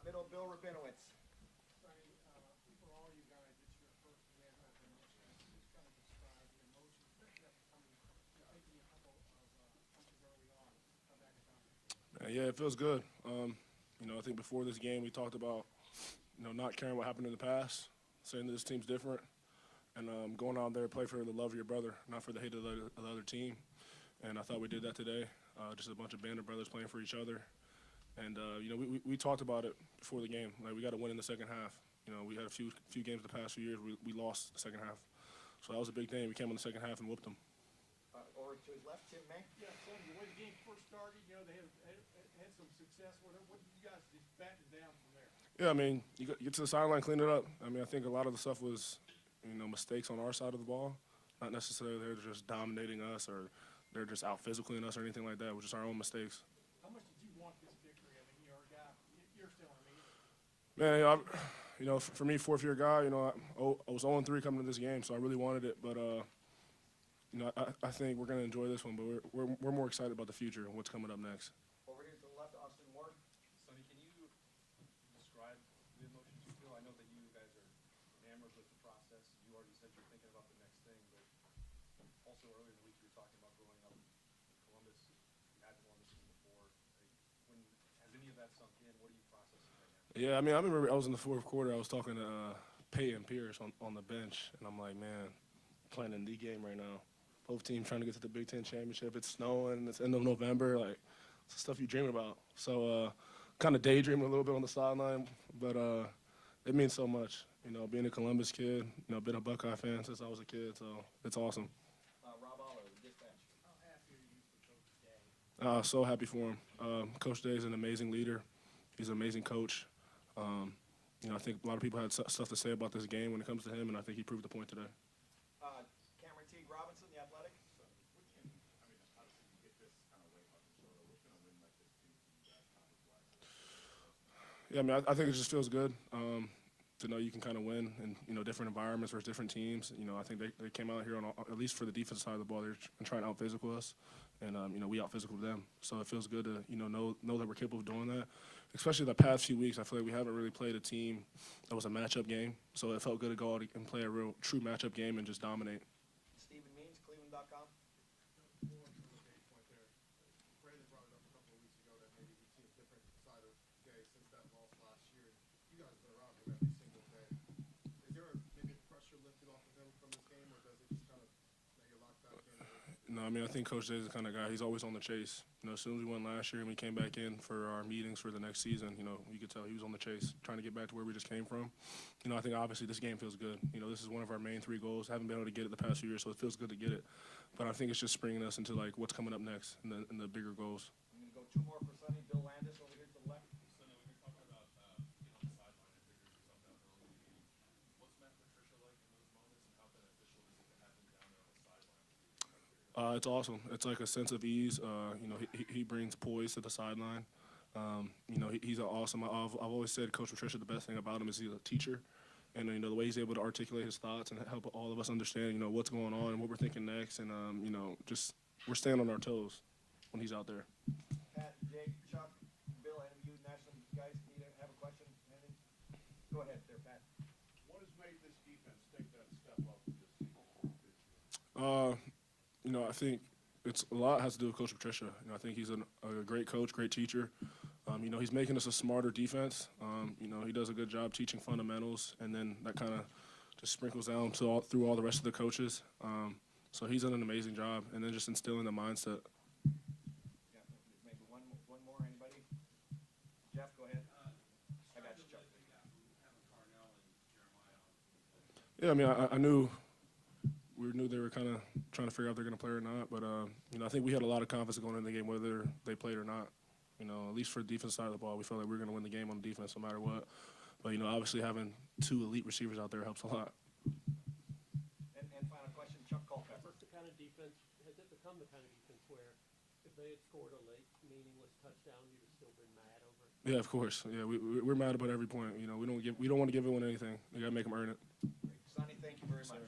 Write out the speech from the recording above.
middle, Bill Rabinowitz. Sonny, for all you guys, it's your first win over Michigan. Just kind of describe the emotions, especially after taking a couple of punches early on. How that gone? Yeah, it feels good. I think before this game we talked about, not caring what happened in the past, saying that this team's different, and going out there play for the love of your brother, not for the hate of the other team. And I thought we did that today. Just a bunch of band of brothers playing for each other. And we talked about it before the game. Like, we got to win in the second half. We had a few games the past few years we lost the second half, so that was a big thing. We came in the second half and whooped them. Over to his left, Tim May. Yeah, Sonny, the way the game first started, they had some success. What did you guys just batten down from there? Yeah, I mean, you get to the sideline, clean it up. I mean, I think a lot of the stuff was, mistakes on our side of the ball. Not necessarily they're just dominating us or they're just out physicaling us or anything like that. It was just our own mistakes. How much did you want this victory? I mean, you're a guy. You're still an elite. Man, for me, fourth-year guy, I was 0-3 coming to this game, so I really wanted it. But, I think we're going to enjoy this one, but we're more excited about the future and what's coming up next. Over here to the left, Austin Ward. Sonny, can you describe the emotions you feel? I know that you guys are enamored with the process. You already said you're thinking about the next thing, but also earlier in the week you were talking about growing up in Columbus. You had won this team before. Has any of that sunk in? What are you processing right now? Yeah, I mean, I remember I was in the fourth quarter. I was talking to Peyton Pierce on the bench, and I'm like, man, playing in the game right now. Both teams trying to get to the Big Ten championship. It's snowing. It's end of November. Like, it's the stuff you dream about. So, kind of daydreaming a little bit on the sideline, but it means so much. Being a Columbus kid, been a Buckeye fan since I was a kid, so it's awesome. Rob Aller, the dispatch. How happy are you for Coach Day? So happy for him. Coach Day is an amazing leader. He's an amazing coach. I think a lot of people had stuff to say about this game when it comes to him, and I think he proved the point today. Cameron Teague Robinson, the athletic. Obviously you get this kind of weight off your shoulder. What's going to win like this team for you guys conference-wise? Yeah, I mean, I think it just feels good to know you can kind of win in different environments versus different teams. I think they came out here at least for the defense side of the ball, they're trying to out physical us, and we out physical them. So it feels good to know that we're capable of doing that. Especially the past few weeks, I feel like we haven't really played a team that was a matchup game. So it felt good to go out and play a real true matchup game and just dominate. Stephen Means, Cleveland.com. More to the big point there. Brandon brought it up a couple of weeks ago that maybe we've seen a different side of Day since that loss last year. You guys have been around him every single day. Is there maybe pressure lifted off of him from this game, or does it just kind of now you're locked back in? No, I mean, I think Coach Day is the kind of guy, he's always on the chase. As soon as we won last year and we came back in for our meetings for the next season, you could tell he was on the chase, trying to get back to where we just came from. I think obviously this game feels good. This is one of our main 3 goals. Haven't been able to get it the past few years, so it feels good to get it. But I think it's just springing us into, like, what's coming up next and the bigger goals. I'm going to go 2 more for Sonny. Bill Landis over here to the left. Sonny, when you're talking about being on the sideline and figuring yourself out early in the game, what's Matt Patricia like in those moments, and how beneficial is it to have him down there on the sideline? It's awesome. It's like a sense of ease. He brings poise to the sideline. He's awesome. I've always said Coach Patricia, the best thing about him is he's a teacher. And, the way he's able to articulate his thoughts and help all of us understand, what's going on and what we're thinking next. And, just we're staying on our toes when he's out there. Pat, Jake, Chuck, Bill, any of you national guys need to have a question? Anything? Go ahead there, Pat. What has made this defense take that step up this season? I think a lot has to do with Coach Patricia. I think he's a great coach, great teacher. He's making us a smarter defense. He does a good job teaching fundamentals, and then that kind of just sprinkles down through all the rest of the coaches. So he's done an amazing job, and then just instilling the mindset. Yeah, maybe one more. Anybody? Jeff, go ahead. I got you, Chuck. Yeah, I mean, I knew they were kind of trying to figure out if they're going to play or not, but I think we had a lot of confidence going into the game whether they played or not. At least for the defense side of the ball, we felt like we were going to win the game on the defense no matter what. But obviously having 2 elite receivers out there helps a lot. And final question, Chuck Culpepper. Has it become the kind of defense where if they had scored a late, meaningless touchdown, you'd have still been mad over it? Yeah, of course. Yeah, we're mad about every point. We don't want to give anyone anything. We got to make them earn it. Sonny, thank you very much.